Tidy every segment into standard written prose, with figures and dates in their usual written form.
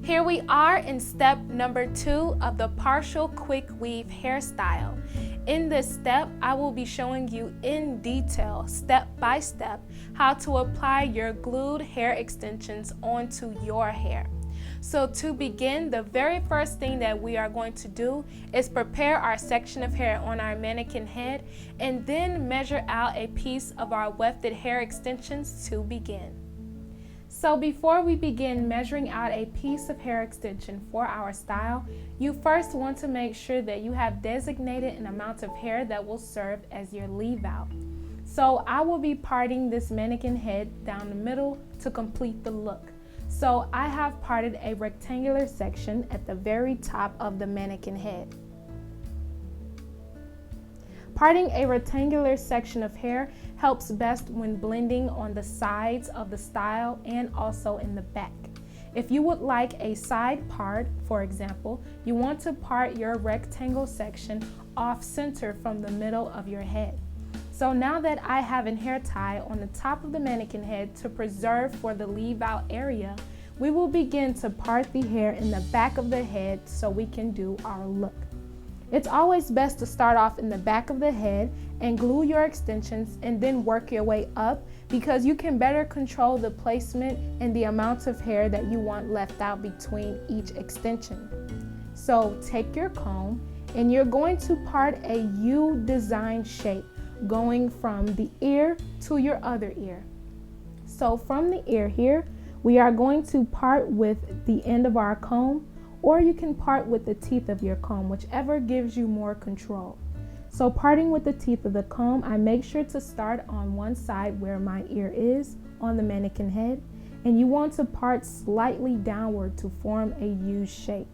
Here we are in step number 2 of the partial quick weave hairstyle. In this step, I will be showing you in detail, step by step, how to apply your glued hair extensions onto your hair. So to begin, the very first thing that we are going to do is prepare our section of hair on our mannequin head and then measure out a piece of our wefted hair extensions to begin. So before we begin measuring out a piece of hair extension for our style, you first want to make sure that you have designated an amount of hair that will serve as your leave out. So I will be parting this mannequin head down the middle to complete the look. So I have parted a rectangular section at the very top of the mannequin head. Parting a rectangular section of hair helps best when blending on the sides of the style and also in the back. If you would like a side part, for example, you want to part your rectangle section off center from the middle of your head. So now that I have a hair tie on the top of the mannequin head to preserve for the leave out area, we will begin to part the hair in the back of the head so we can do our look. It's always best to start off in the back of the head and glue your extensions and then work your way up because you can better control the placement and the amount of hair that you want left out between each extension. So take your comb and you're going to part a U design shape going from the ear to your other ear. So from the ear here, we are going to part with the end of our comb, or you can part with the teeth of your comb, whichever gives you more control. So parting with the teeth of the comb, I make sure to start on one side where my ear is on the mannequin head, and you want to part slightly downward to form a U shape.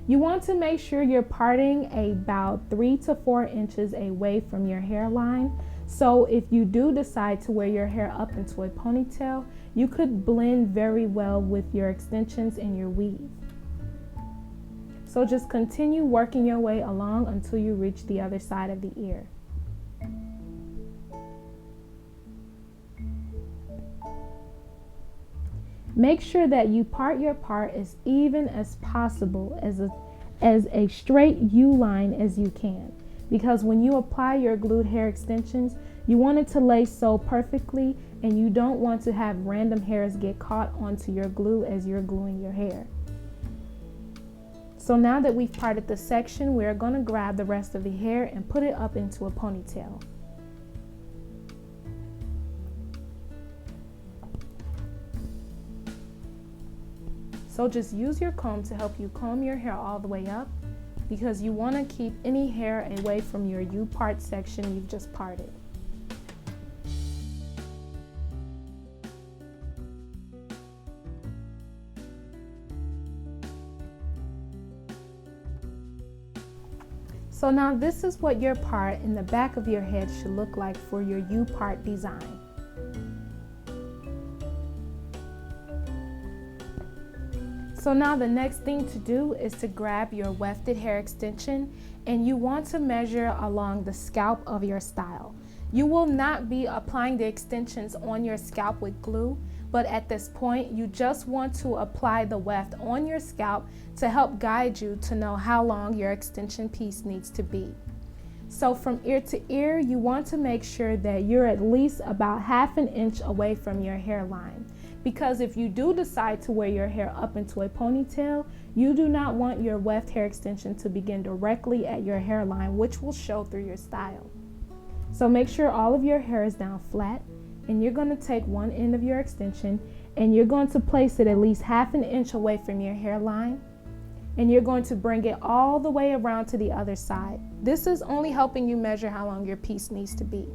You want to make sure you're parting about 3 to 4 inches away from your hairline. So if you do decide to wear your hair up into a ponytail, you could blend very well with your extensions and your weave. So just continue working your way along until you reach the other side of the ear. Make sure that you part your part as even as possible, as a straight U line as you can. Because when you apply your glued hair extensions, you want it to lay so perfectly and you don't want to have random hairs get caught onto your glue as you're gluing your hair. So now that we've parted the section, we're going to grab the rest of the hair and put it up into a ponytail. So just use your comb to help you comb your hair all the way up because you want to keep any hair away from your U-part section you've just parted. So now this is what your part in the back of your head should look like for your U-part design. So now the next thing to do is to grab your wefted hair extension and you want to measure along the scalp of your style. You will not be applying the extensions on your scalp with glue, but at this point you just want to apply the weft on your scalp to help guide you to know how long your extension piece needs to be. So from ear to ear, you want to make sure that you're at least about 1/2 inch away from your hairline. Because if you do decide to wear your hair up into a ponytail, you do not want your weft hair extension to begin directly at your hairline, which will show through your style. So make sure all of your hair is down flat, and you're going to take one end of your extension and you're going to place it at least 1/2 inch away from your hairline, and you're going to bring it all the way around to the other side. This is only helping you measure how long your piece needs to be.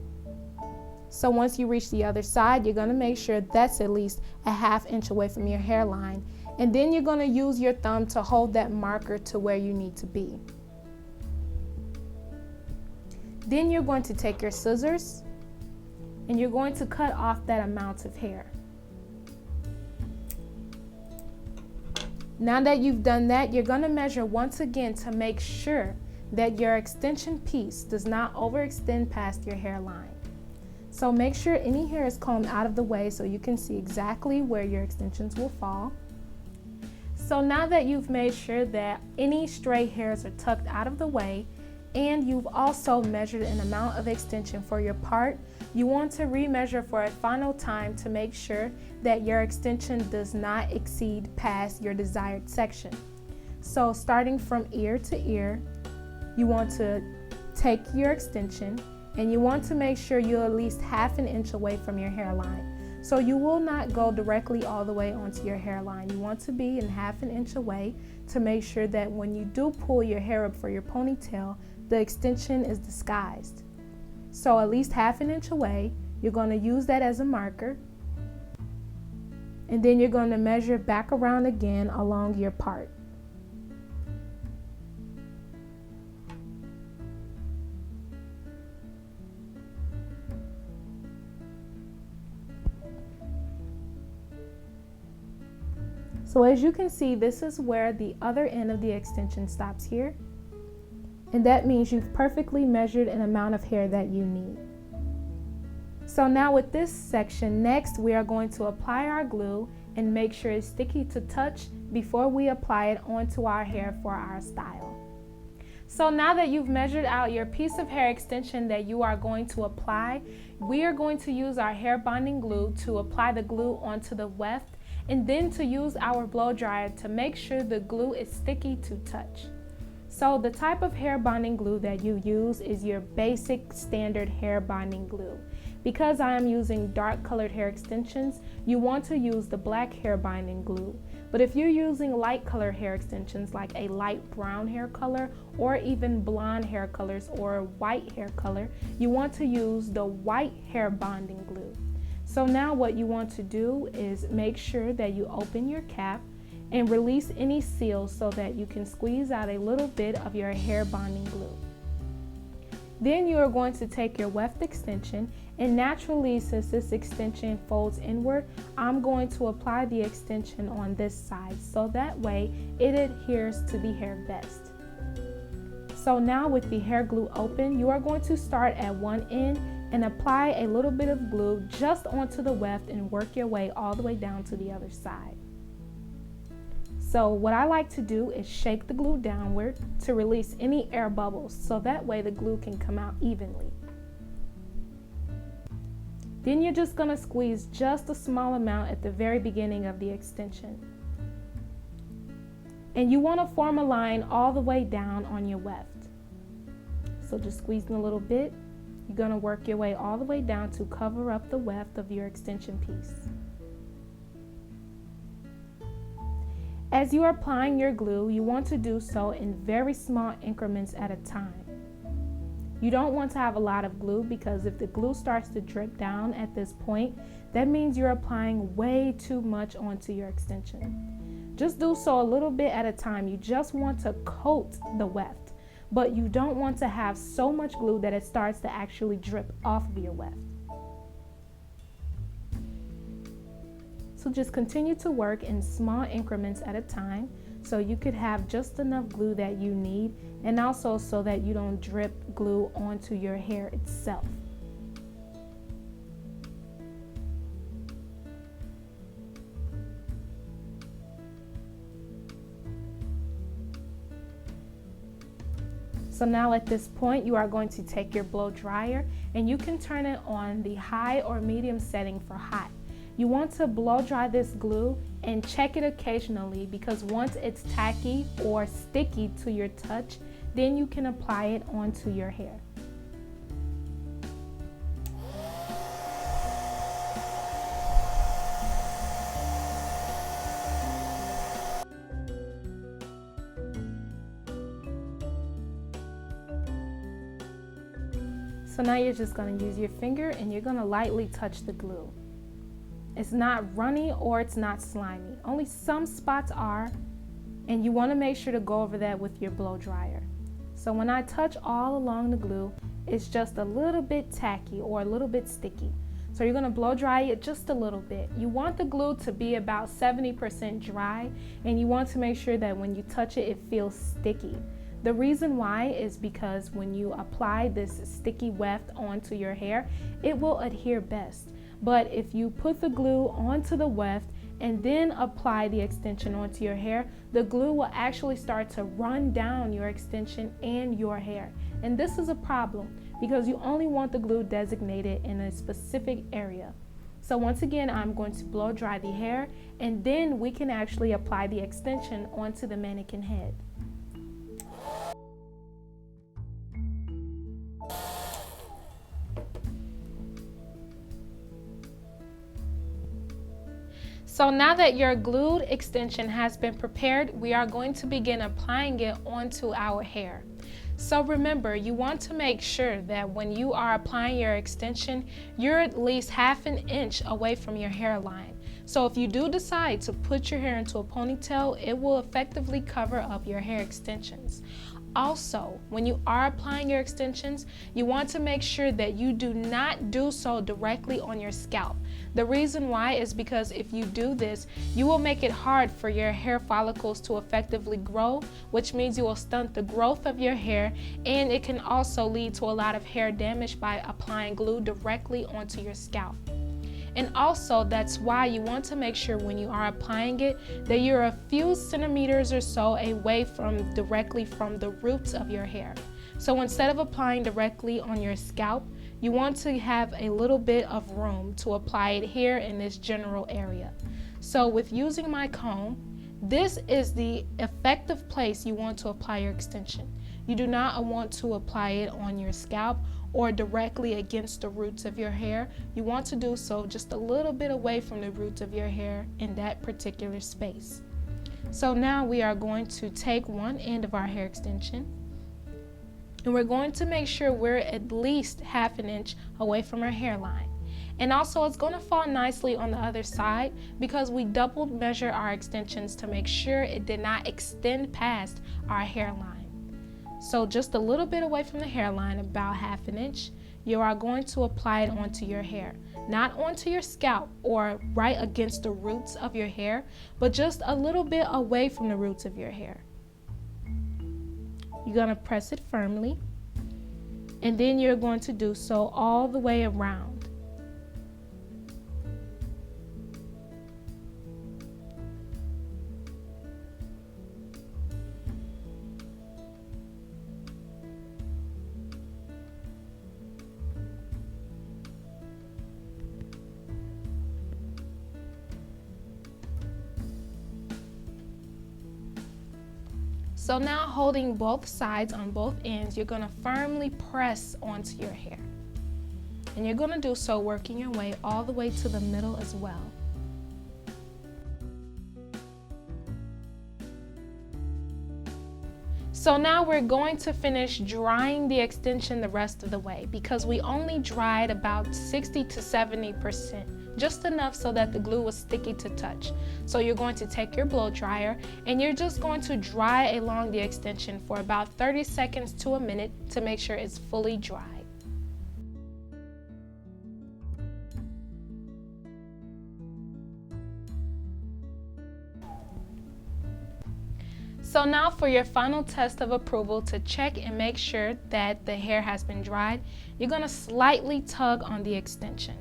So once you reach the other side, you're going to make sure that's at least 1/2 inch away from your hairline. And then you're going to use your thumb to hold that marker to where you need to be. Then you're going to take your scissors and you're going to cut off that amount of hair. Now that you've done that, you're going to measure once again to make sure that your extension piece does not overextend past your hairline. So make sure any hair is combed out of the way so you can see exactly where your extensions will fall. So now that you've made sure that any stray hairs are tucked out of the way, and you've also measured an amount of extension for your part, you want to remeasure for a final time to make sure that your extension does not exceed past your desired section. So starting from ear to ear, you want to take your extension and you want to make sure you're at least ½ an inch away from your hairline. So you will not go directly all the way onto your hairline. You want to be in ½ an inch away to make sure that when you do pull your hair up for your ponytail, the extension is disguised. So at least ½ an inch away, you're going to use that as a marker. And then you're going to measure back around again along your part. So as you can see, this is where the other end of the extension stops here. And that means you've perfectly measured an amount of hair that you need. So now with this section, next we are going to apply our glue and make sure it's sticky to touch before we apply it onto our hair for our style. So now that you've measured out your piece of hair extension that you are going to apply, we are going to use our hair bonding glue to apply the glue onto the weft, and then to use our blow dryer to make sure the glue is sticky to touch. So the type of hair bonding glue that you use is your basic standard hair bonding glue. Because I am using dark colored hair extensions, you want to use the black hair bonding glue. But if you're using light colored hair extensions like a light brown hair color or even blonde hair colors or white hair color, you want to use the white hair bonding glue. So now what you want to do is make sure that you open your cap and release any seals so that you can squeeze out a little bit of your hair bonding glue. Then you are going to take your weft extension, and naturally, since this extension folds inward, I'm going to apply the extension on this side so that way it adheres to the hair best. So now with the hair glue open, you are going to start at one end and apply a little bit of glue just onto the weft and work your way all the way down to the other side. So what I like to do is shake the glue downward to release any air bubbles so that way the glue can come out evenly. Then you're just going to squeeze just a small amount at the very beginning of the extension. And you want to form a line all the way down on your weft. So just squeezing a little bit, you're going to work your way all the way down to cover up the weft of your extension piece. As you are applying your glue, you want to do so in very small increments at a time. You don't want to have a lot of glue because if the glue starts to drip down at this point, that means you're applying way too much onto your extension. Just do so a little bit at a time. You just want to coat the weft, but you don't want to have so much glue that it starts to actually drip off of your weft. So just continue to work in small increments at a time so you could have just enough glue that you need, and also so that you don't drip glue onto your hair itself. So now at this point, you are going to take your blow dryer and you can turn it on the high or medium setting for hot. You want to blow dry this glue and check it occasionally, because once it's tacky or sticky to your touch, then you can apply it onto your hair. So now you're just going to use your finger and you're going to lightly touch the glue. It's not runny or it's not slimy. Only some spots are, and you want to make sure to go over that with your blow dryer. So when I touch all along the glue, it's just a little bit tacky or a little bit sticky. So you're going to blow dry it just a little bit. You want the glue to be about 70% dry, and you want to make sure that when you touch it, it feels sticky. The reason why is because when you apply this sticky weft onto your hair, it will adhere best. But if you put the glue onto the weft and then apply the extension onto your hair, the glue will actually start to run down your extension and your hair. And this is a problem because you only want the glue designated in a specific area. So once again, I'm going to blow dry the hair, and then we can actually apply the extension onto the mannequin head. So now that your glued extension has been prepared, we are going to begin applying it onto our hair. So remember, you want to make sure that when you are applying your extension, you're at least ½ an inch away from your hairline. So if you do decide to put your hair into a ponytail, it will effectively cover up your hair extensions. Also, when you are applying your extensions, you want to make sure that you do not do so directly on your scalp. The reason why is because if you do this, you will make it hard for your hair follicles to effectively grow, which means you will stunt the growth of your hair, and it can also lead to a lot of hair damage by applying glue directly onto your scalp. And also, that's why you want to make sure when you are applying it that you're a few centimeters or so away directly from the roots of your hair. So instead of applying directly on your scalp, you want to have a little bit of room to apply it here in this general area. So with using my comb, this is the effective place you want to apply your extension. You do not want to apply it on your scalp or directly against the roots of your hair. You want to do so just a little bit away from the roots of your hair in that particular space. So now we are going to take one end of our hair extension, and we're going to make sure we're at least ½ an inch away from our hairline. And also, it's going to fall nicely on the other side because we double measure our extensions to make sure it did not extend past our hairline. So just a little bit away from the hairline, about ½ an inch, you are going to apply it onto your hair. Not onto your scalp or right against the roots of your hair, but just a little bit away from the roots of your hair. You're going to press it firmly, and then you're going to do so all the way around. So now, holding both sides on both ends, you're going to firmly press onto your hair. And you're going to do so working your way all the way to the middle as well. So now we're going to finish drying the extension the rest of the way because we only dried about 60 to 70%, just enough so that the glue was sticky to touch. So you're going to take your blow dryer and you're just going to dry along the extension for about 30 seconds to a minute to make sure it's fully dry. So now for your final test of approval to check and make sure that the hair has been dried, you're going to slightly tug on the extension.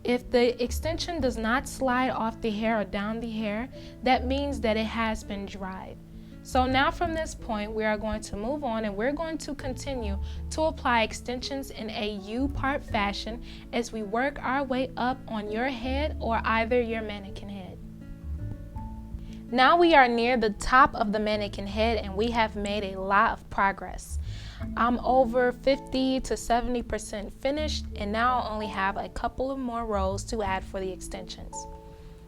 If the extension does not slide off the hair or down the hair, that means that it has been dried. So now from this point, we are going to move on and we're going to continue to apply extensions in a U-part fashion as we work our way up on your head or either your mannequin head. Now we are near the top of the mannequin head and we have made a lot of progress. I'm over 50 to 70% finished, and now I only have a couple of more rows to add for the extensions.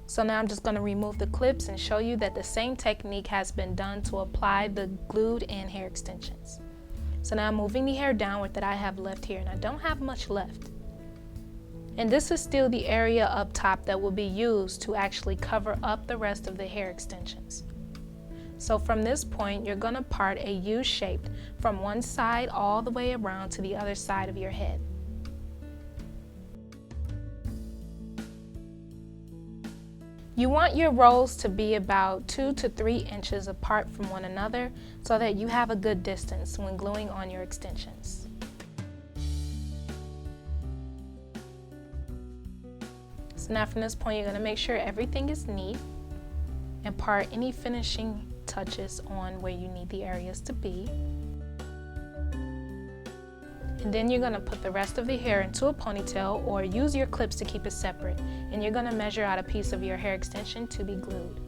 So now I'm just going to remove the clips and show you that the same technique has been done to apply the glued and hair extensions. So now I'm moving the hair downward that I have left here, and I don't have much left. And this is still the area up top that will be used to actually cover up the rest of the hair extensions. So from this point, you're going to part a U shape from one side all the way around to the other side of your head. You want your rolls to be about 2 to 3 inches apart from one another so that you have a good distance when gluing on your extensions. So now from this point, you're going to make sure everything is neat and part any finishing touches on where you need the areas to be. And then you're going to put the rest of the hair into a ponytail or use your clips to keep it separate. And you're going to measure out a piece of your hair extension to be glued.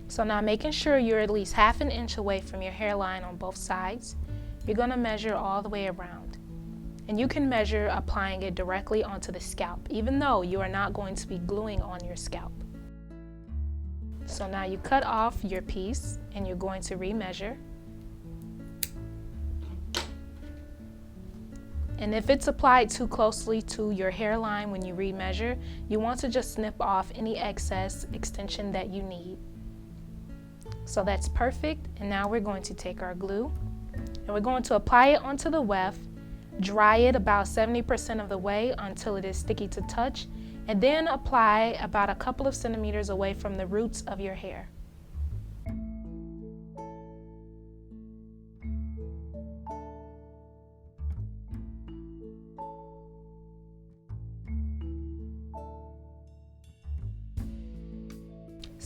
So now, making sure you're at least ½ an inch away from your hairline on both sides, you're going to measure all the way around. And you can measure applying it directly onto the scalp, even though you are not going to be gluing on your scalp. So now you cut off your piece and you're going to remeasure. And if it's applied too closely to your hairline when you remeasure, you want to just snip off any excess extension that you need. So that's perfect. And now we're going to take our glue and we're going to apply it onto the weft, dry it about 70% of the way until it is sticky to touch, and then apply about a couple of centimeters away from the roots of your hair.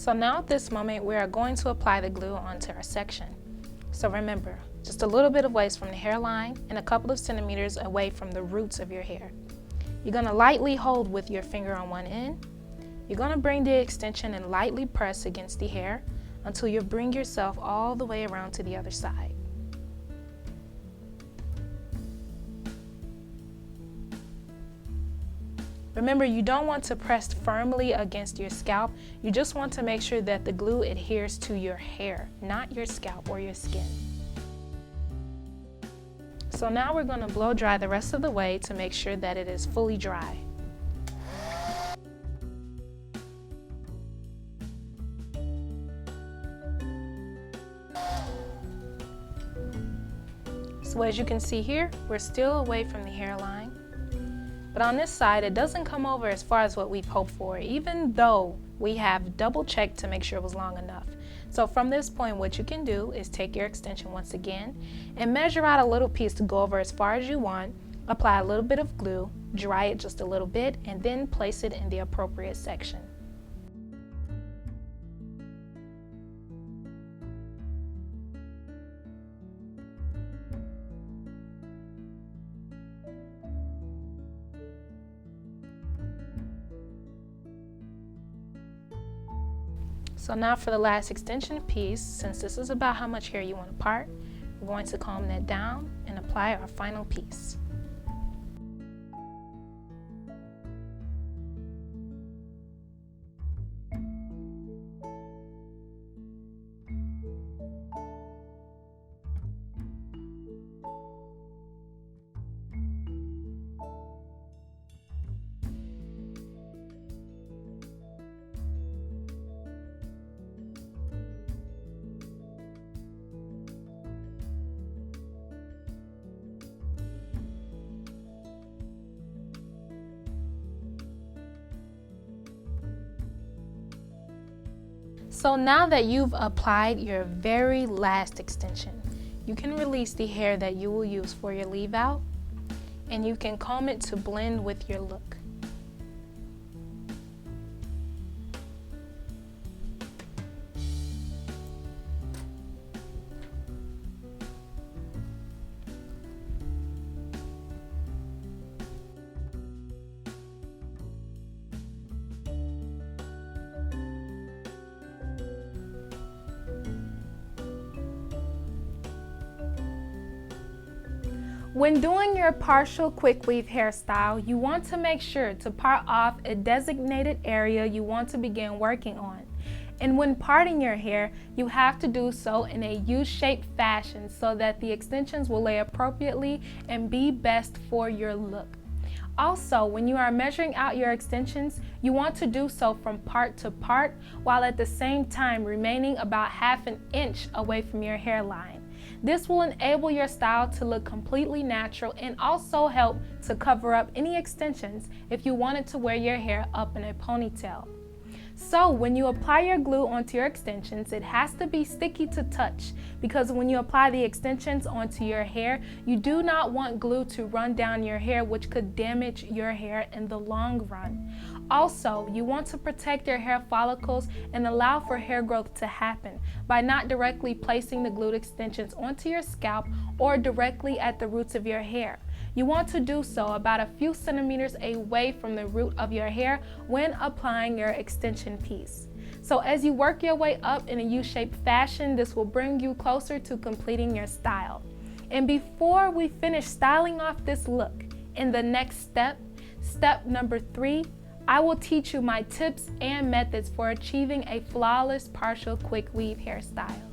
So now at this moment, we are going to apply the glue onto our section. So remember, just a little bit of waste from the hairline and a couple of centimeters away from the roots of your hair. You're going to lightly hold with your finger on one end. You're going to bring the extension and lightly press against the hair until you bring yourself all the way around to the other side. Remember, you don't want to press firmly against your scalp. You just want to make sure that the glue adheres to your hair, not your scalp or your skin. So now we're going to blow dry the rest of the way to make sure that it is fully dry. So as you can see here, we're still away from the hairline. But on this side, it doesn't come over as far as what we've hoped for, even though we have double checked to make sure it was long enough. So from this point, what you can do is take your extension once again and measure out a little piece to go over as far as you want, apply a little bit of glue, dry it just a little bit, and then place it in the appropriate section. So now for the last extension piece, since this is about how much hair you want to part, we're going to comb that down and apply our final piece. So now that you've applied your very last extension, you can release the hair that you will use for your leave out, and you can comb it to blend with your look. When doing your partial quick weave hairstyle, you want to make sure to part off a designated area you want to begin working on. And when parting your hair, you have to do so in a U-shaped fashion so that the extensions will lay appropriately and be best for your look. Also, when you are measuring out your extensions, you want to do so from part to part while at the same time remaining about ½ an inch away from your hairline. This will enable your style to look completely natural and also help to cover up any extensions if you wanted to wear your hair up in a ponytail. So when you apply your glue onto your extensions, it has to be sticky to touch, because when you apply the extensions onto your hair, you do not want glue to run down your hair, which could damage your hair in the long run. Also, you want to protect your hair follicles and allow for hair growth to happen by not directly placing the glued extensions onto your scalp or directly at the roots of your hair. You want to do so about a few centimeters away from the root of your hair when applying your extension piece. So as you work your way up in a U-shaped fashion, this will bring you closer to completing your style. And before we finish styling off this look, in the next step, step number 3, I will teach you my tips and methods for achieving a flawless partial quick weave hairstyle.